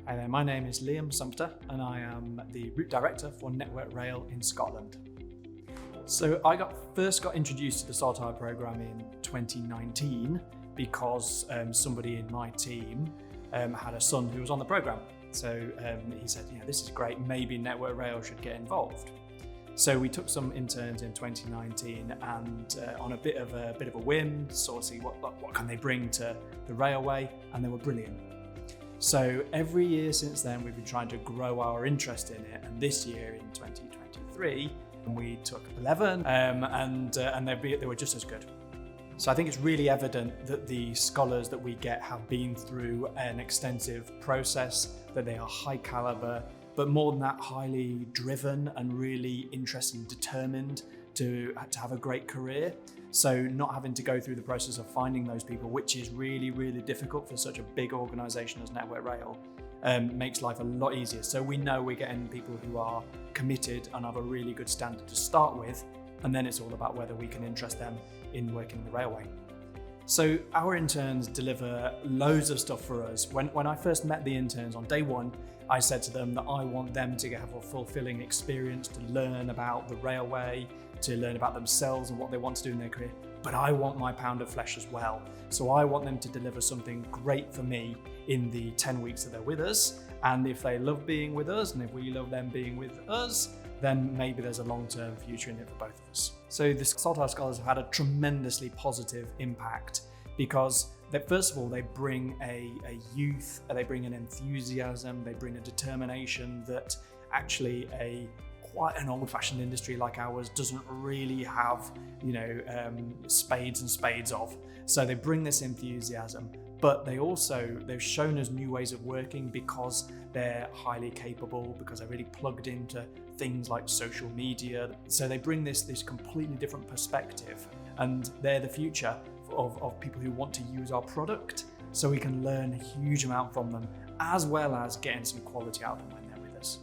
Hi there, my name is Liam Sumpter and I am the Route Director for Network Rail in Scotland. So I first got introduced to the Saltire programme in 2019 because somebody in my team had a son who was on the programme. So he said, this is great, maybe Network Rail should get involved. So we took some interns in 2019 and on a bit of a whim, sort of see what can they bring to the railway, and they were brilliant. So every year since then, we've been trying to grow our interest in it, and this year in 2023, we took 11 and they were just as good. So I think it's really evident that the scholars that we get have been through an extensive process, that they are high calibre, but more than that, highly driven and really interested and determined to have a great career. So not having to go through the process of finding those people, which is really, really difficult for such a big organisation as Network Rail, makes life a lot easier. So we know we're getting people who are committed and have a really good standard to start with, and then it's all about whether we can interest them in working in the railway. So our interns deliver loads of stuff for us. When I first met the interns on day one, I said to them that I want them to have a fulfilling experience, to learn about the railway, to learn about themselves and what they want to do in their career. But I want my pound of flesh as well. So I want them to deliver something great for me in the 10 weeks that they're with us. And if they love being with us, and if we love them being with us, then maybe there's a long-term future in it for both of us. So the Saltire Scholars have had a tremendously positive impact because first of all, they bring a youth, they bring an enthusiasm, they bring a determination that actually quite an old-fashioned industry like ours doesn't really have, spades and spades of. So they bring this enthusiasm, but they've shown us new ways of working because they're highly capable, because they're really plugged into things like social media. So they bring this completely different perspective, and they're the future of people who want to use our product, so we can learn a huge amount from them, as well as getting some quality out of them when they're with us.